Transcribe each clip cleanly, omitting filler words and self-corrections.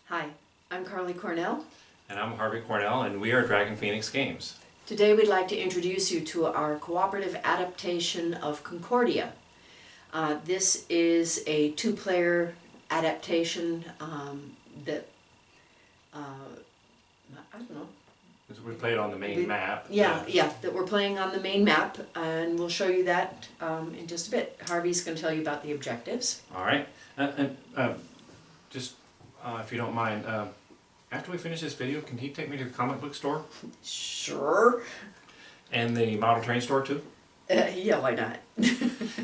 Hi, I'm Carly Cornell. And I'm Harvey Cornell, and we are Dragon Phoenix Games. Today we'd like to introduce you to our cooperative adaptation of Concordia. This is a two-player adaptation that, I don't know. We played on the main map. Yeah, that we're playing on the main map, and we'll show you that in just a bit. Harvey's going to tell you about the objectives. All right. If you don't mind, after we finish this video, can you take me to the comic book store? Sure. And the model train store too? Yeah, why not?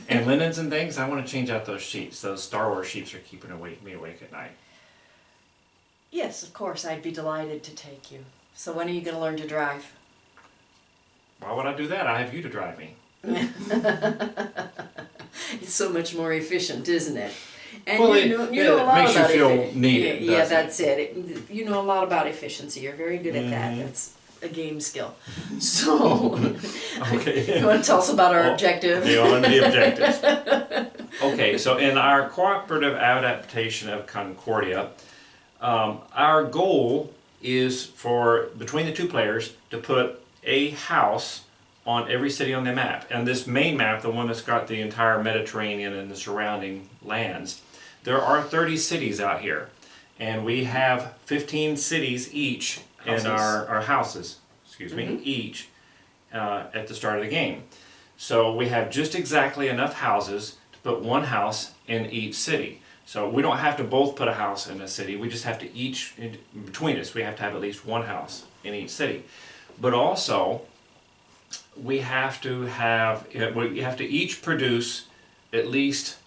And linens and things, I want to change out those sheets. Those Star Wars sheets are keeping me awake at night. Yes, of course, I'd be delighted to take you. So when are you going to learn to drive? Why would I do that? I have you to drive me. It's so much more efficient, isn't it? And well, you know a lot makes about you feel needed. Yeah, that's it. You know a lot about efficiency. You're very good at that. That's a game skill. So, okay. You want to tell us about our objective? Yeah, on the objectives. Okay, so in our cooperative adaptation of Concordia, our goal is for between the two players to put a house on every city on the map. And this main map, the one that's got the entire Mediterranean and the surrounding lands, there are 30 cities out here. And we have 15 cities each in our houses, each at the start of the game. So we have just exactly enough houses to put one house in each city. So we don't have to both put a house in a city, we just have to each, between us, we have to have at least one house in each city. But also, we have to each produce at least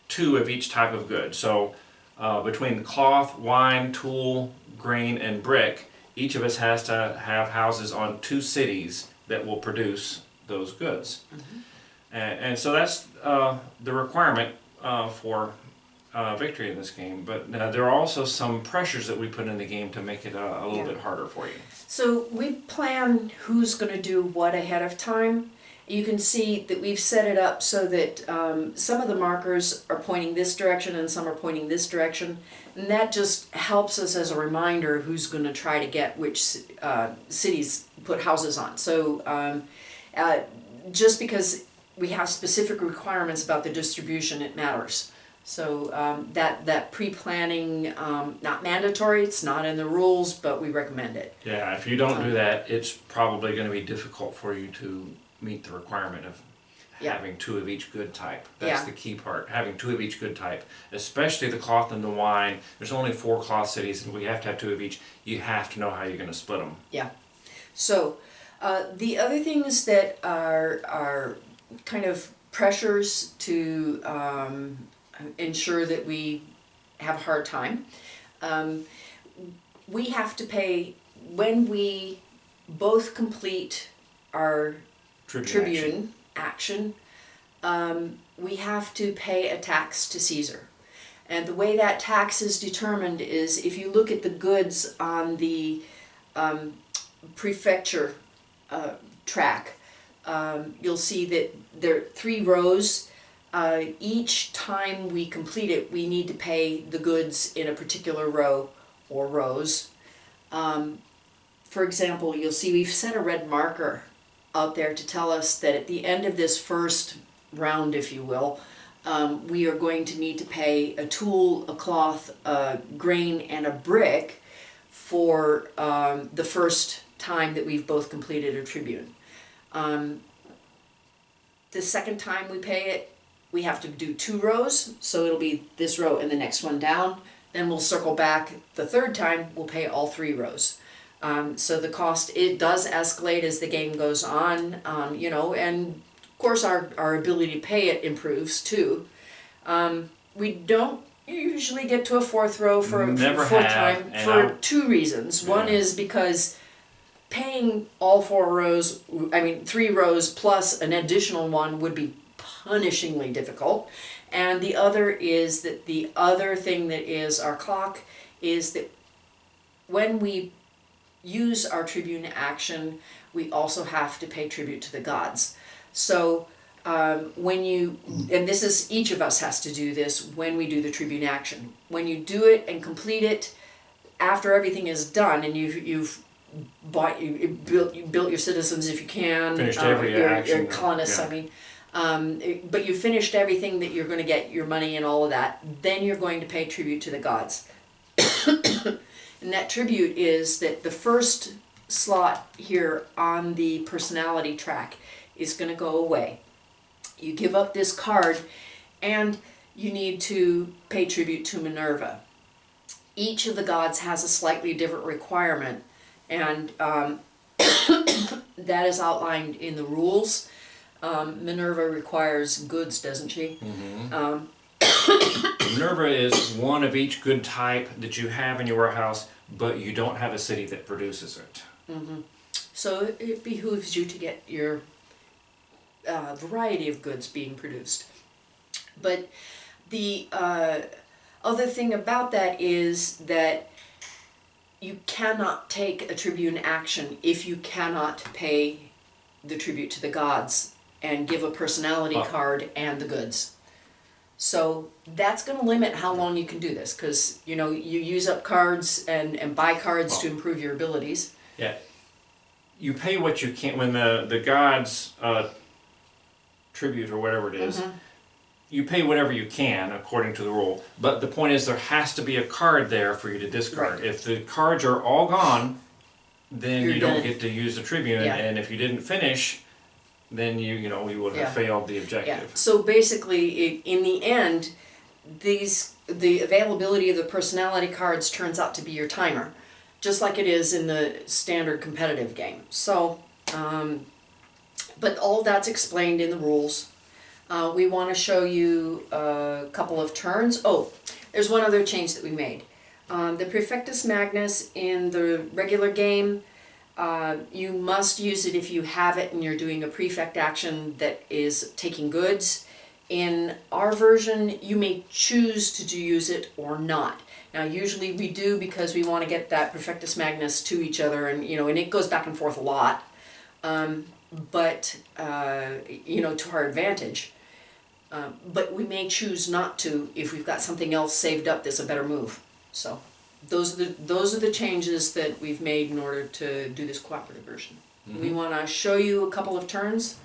2 of each type of good. So between cloth, wine, tool, grain, and brick, each of us has to have houses on 2 cities that will produce those goods. Mm-hmm. And so that's the requirement for victory in this game. But there are also some pressures that we put in the game to make it a little bit harder for you. So we plan who's going to do what ahead of time. You can see that we've set it up so that some of the markers are pointing this direction and some are pointing this direction. And that just helps us as a reminder who's going to try to get which cities put houses on. So just because we have specific requirements about the distribution, it matters. So that pre-planning, not mandatory, it's not in the rules, but we recommend it. Yeah, if you don't do that, it's probably going to be difficult for you to meet the requirement of having 2 of each good type. That's the key part, having 2 of each good type, especially the cloth and the wine. There's only 4 cloth cities and we have to have 2 of each. You have to know how you're going to split them. Yeah. So the other things that are kind of pressures to ensure that we have a hard time. We have to pay, when we both complete our Tribune action, we have to pay a tax to Caesar. And the way that tax is determined is if you look at the goods on the prefecture track, you'll see that there are 3 rows. Each time we complete it, we need to pay the goods in a particular row or rows. For example, you'll see we've set a red marker out there to tell us that at the end of this first round, if you will, we are going to need to pay a tool, a cloth, a grain, and a brick for the first time that we've both completed a Tribune. The second time we pay it, we have to do 2 rows, so it'll be this row and the next one down. Then we'll circle back. The third time, we'll pay all 3 rows. So the cost, it does escalate as the game goes on, and of course our ability to pay it improves too. We don't usually get to a 4th row for a 4th time for 2 reasons. One is because paying all 3 rows plus an additional one would be punishingly difficult. And the other is that the other thing that is our clock is that when we use our Tribune action, we also have to pay tribute to the gods. So and this is, each of us has to do this when we do the Tribune action. When you do it and complete it, after everything is done and you've built your citizens if you can, Finished every your action, colonists, yeah. I mean, but you finished everything that you're going to get your money and all of that, then you're going to pay tribute to the gods. And that tribute is that the first slot here on the personality track is going to go away. You give up this card and you need to pay tribute to Minerva. Each of the gods has a slightly different requirement, and that is outlined in the rules. Minerva requires goods, doesn't she? Mm-hmm. Minerva is one of each good type that you have in your warehouse, but you don't have a city that produces it. Mm-hmm. So it behooves you to get your variety of goods being produced. But the other thing about that is that you cannot take a tribune action if you cannot pay the tribute to the gods and give a personality card and the goods. So that's going to limit how long you can do this, because you use up cards and buy cards to improve your abilities. Yeah, you pay what you can when the gods tribute or whatever it is. Mm-hmm. You pay whatever you can according to the rule, but the point is there has to be a card there for you to discard. Right. If the cards are all gone, then you don't get to use the tribune, yeah. And if you didn't finish, then you would have failed the objective. Yeah. So basically, in the end, the availability of the personality cards turns out to be your timer, just like it is in the standard competitive game. So, but all that's explained in the rules. We want to show you a couple of turns. Oh, there's one other change that we made. The Prefectus Magnus in the regular game, you must use it if you have it and you're doing a prefect action that is taking goods. In our version, you may choose to use it or not. Now, usually we do because we want to get that Prefectus Magnus to each other, and and it goes back and forth a lot, but to our advantage. But we may choose not to if we've got something else saved up that's a better move. So those are the changes that we've made in order to do this cooperative version. Mm-hmm. We want to show you a couple of turns.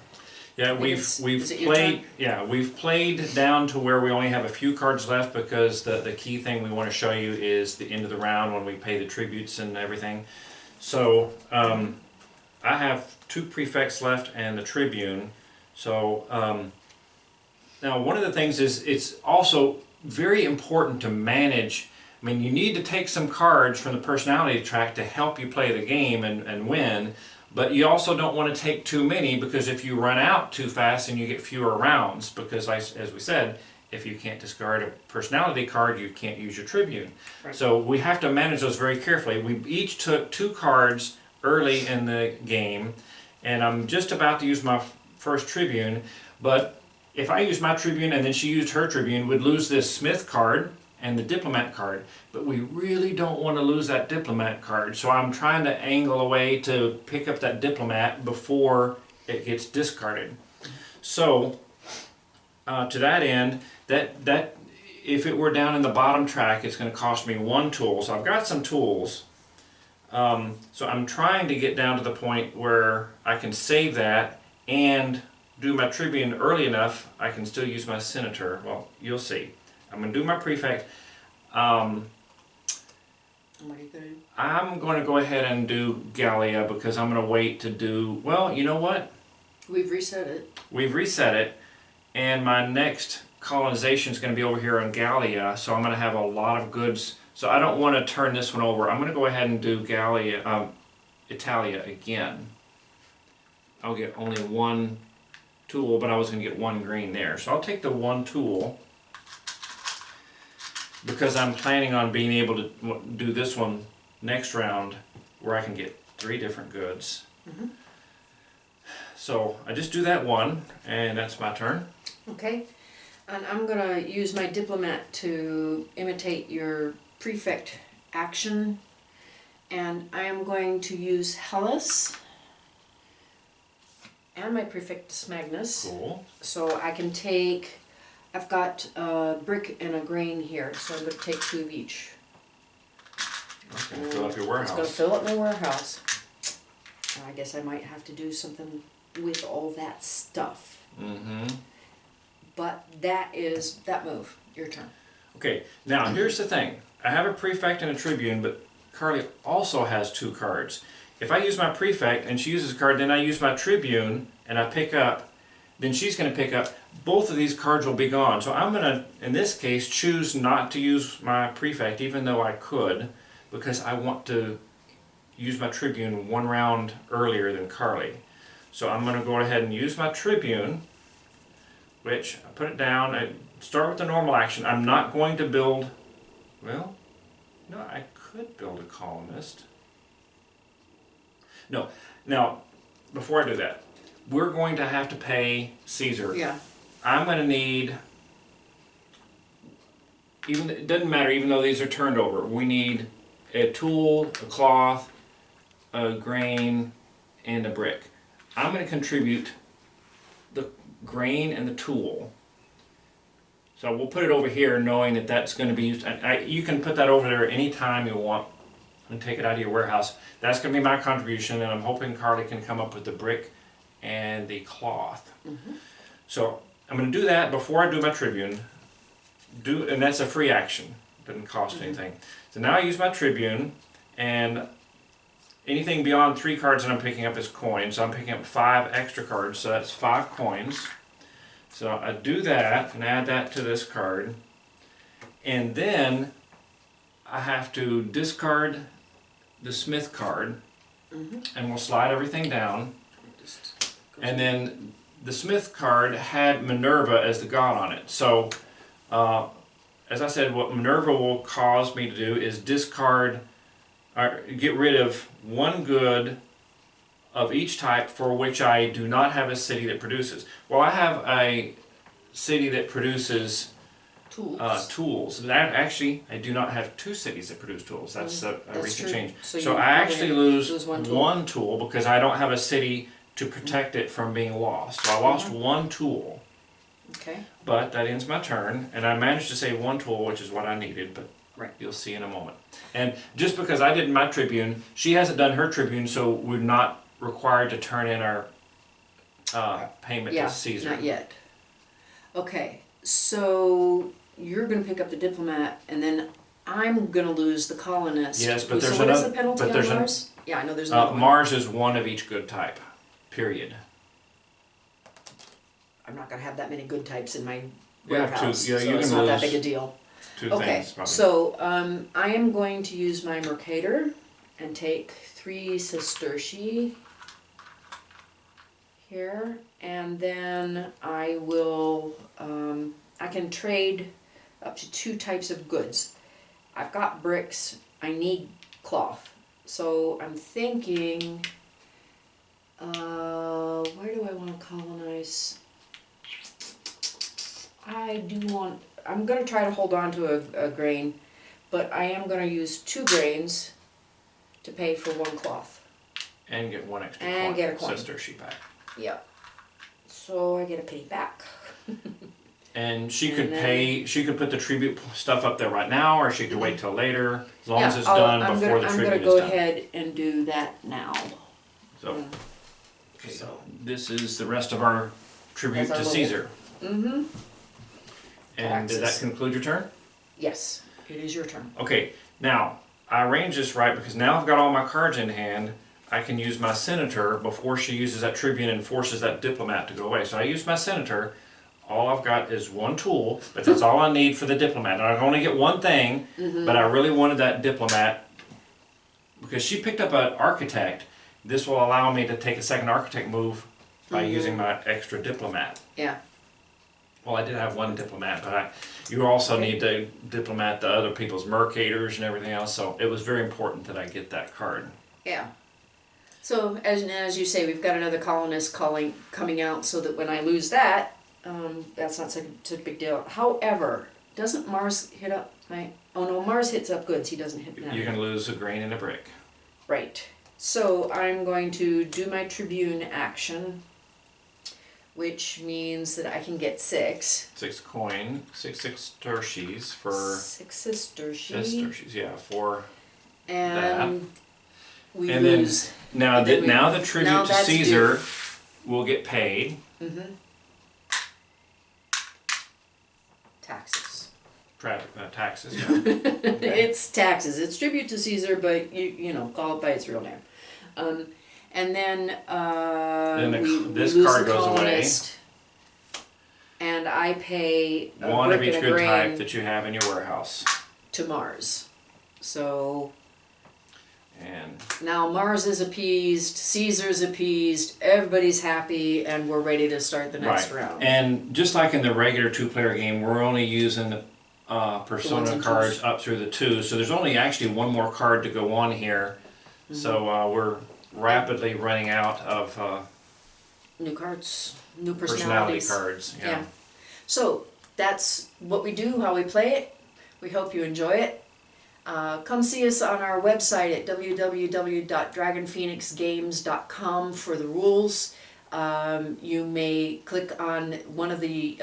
Yeah, we've played. Yeah, we've played down to where we only have a few cards left, because the key thing we want to show you is the end of the round when we pay the tributes and everything. So I have 2 prefects left and the tribune. So now one of the things is it's also very important to manage. I mean, you need to take some cards from the personality track to help you play the game and win. But you also don't want to take too many, because if you run out too fast and you get fewer rounds, because as we said, if you can't discard a personality card, you can't use your tribune. Right. So we have to manage those very carefully. We each took 2 cards early in the game, and I'm just about to use my first tribune, but if I use my tribune and then she used her tribune, we'd lose this Smith card and the diplomat card, but we really don't want to lose that diplomat card, so I'm trying to angle a way to pick up that diplomat before it gets discarded. So to that end, that if it were down in the bottom track, it's going to cost me 1 tool. So I've got some tools, so I'm trying to get down to the point where I can save that and do my tribune early enough I can still use my senator. Well, you'll see. I'm going to do my prefect. What are you going to do? I'm going to go ahead and do Gallia, because I'm going to wait to do, well, you know what? We've reset it. We've reset it, and my next colonization is going to be over here on Gallia, so I'm going to have a lot of goods. So I don't want to turn this one over. I'm going to go ahead and do Gallia, Italia again. I'll get only 1 tool, but I was going to get 1 green there. So I'll take the 1 tool, because I'm planning on being able to do this one next round where I can get 3 different goods. Mm-hmm. So I just do that 1, and that's my turn. Okay, and I'm going to use my diplomat to imitate your prefect action, and I am going to use Hellas and my Prefectus Magnus. Cool. So I can take, I've got a brick and a grain here, so I'm going to take 2 of each. gonna fill up your It's warehouse. gonna fill up my warehouse. I guess I might have to do something with all that stuff. Mm-hmm. But that move. Your turn. Okay, now here's the thing. I have a prefect and a tribune, but Carly also has 2 cards. If I use my prefect and she uses a card, then I use my tribune and I pick up, then she's going to pick up. Both of these cards will be gone. So I'm going to, in this case, choose not to use my prefect, even though I could, because I want to use my tribune 1 round earlier than Carly. So I'm going to go ahead and use my tribune, which I put it down. I start with the normal action. I'm not going to build, well, no, I could build a colonist. No, now, before I do that, we're going to have to pay Caesar. Yeah. I'm going to need, even it doesn't matter, even though these are turned over, we need a tool, a cloth, a grain, and a brick. I'm going to contribute the grain and the tool. So we'll put it over here knowing that that's going to be used. You can put that over there anytime you want and take it out of your warehouse. That's going to be my contribution, and I'm hoping Carly can come up with the brick and the cloth. Mm-hmm. So I'm going to do that before I do my tribune. And that's a free action. Doesn't cost anything. So now I use my tribune, and anything beyond 3 cards that I'm picking up is coins. So I'm picking up 5 extra cards, so that's 5 coins. So I do that and add that to this card. And then I have to discard the Smith card, and we'll slide everything down. And then the Smith card had Minerva as the god on it. So, as I said, what Minerva will cause me to do is discard, or get rid of 1 good of each type for which I do not have a city that produces. Well, I have a city that produces tools. That actually, I do not have 2 cities that produce tools. That's a recent change. So I actually lose one tool because I don't have a city to protect it from being lost. So I lost 1 tool. Okay. But that ends my turn, and I managed to save 1 tool, which is what I needed, but you'll see in a moment. And just because I did my tribune, she hasn't done her tribune, so we're not required to turn in our payment to Caesar. Not yet. Okay, so you're going to pick up the diplomat, and then I'm going to lose the colonist. Yes, but so there's what another. is the penalty but on there's Mars? Yeah, I know there's another one. Mars is 1 of each good type. Period. I'm not going to have that many good types in my You have warehouse, 2. Yeah, so you it's can not that lose big a deal. 2 Okay, things. Probably. so I am going to use my Mercator and take 3 sestertii here, and then I will, I can trade up to 2 types of goods. I've got bricks, I need cloth, so I'm thinking, where do I want to colonize? I'm going to try to hold on to a grain, but I am going to use 2 grains to pay for 1 cloth. And get 1 extra And coin. get a coin. Sestertii back. Yep. So I get a penny back. And she could pay. She could put the tribute stuff up there right now, or she could wait till later, as long as it's done before the tribute is done. I'm gonna go ahead and do that now. So, okay. So this is the rest of our tribute to Caesar. Mm-hmm. And did that Taxes. conclude your turn? Yes, it is your turn. Okay. Now I arranged this right because now I've got all my cards in hand. I can use my senator before she uses that tribune and forces that diplomat to go away. So I use my senator. All I've got is 1 tool, but that's all I need for the diplomat. And I can only get 1 thing, but I really wanted that diplomat because she picked up an architect. This will allow me to take a second architect move by using my extra diplomat. Yeah. Well, I did have 1 diplomat, but you also need to diplomat the other people's mercators and everything else. So it was very important that I get that card. Yeah. So as you say, we've got another colonist coming out, so that when I lose that, that's not such a big deal. However, doesn't Mars hit up my... Oh no, Mars hits up goods, he doesn't hit that. You can lose a grain and a brick. Right. So I'm going to do my tribune action, which means that I can get 6. 6 coin, 6 sesterties for... 6 sestertii. Sesterties, yeah, for... and we And then lose. now and then now we- the tribute now to that's Caesar will get paid. Taxes. Taxes. Yeah. Okay. It's taxes. It's tribute to Caesar, but you know, call it by its real name. And then This we lose card the goes away. colonist, and I pay a One of brick each and a good grain type that you have in your warehouse. to Mars. So And now Mars is appeased, Caesar's appeased, everybody's happy, and we're ready to start the next round. And just like in the regular two-player game, we're only using the ones persona and cards twos. up through the 2, so there's only actually one more card to go on here. So we're rapidly running out of New cards, new personality personalities. cards. Yeah. So that's what we do, how we play it. We hope you enjoy it. Come see us on our website at www.dragonphoenixgames.com for the rules. You may click on one of the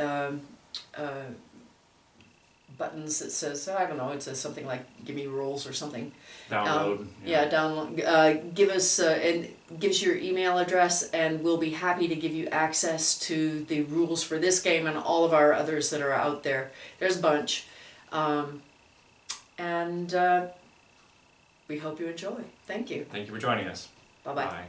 buttons that says, I don't know, it says something like "Give me rules" or something. Download. Download. Give us and gives your email address, and we'll be happy to give you access to the rules for this game and all of our others that are out there. There's a bunch, and we hope you enjoy. Thank you. Thank you for joining us. Bye bye. Bye.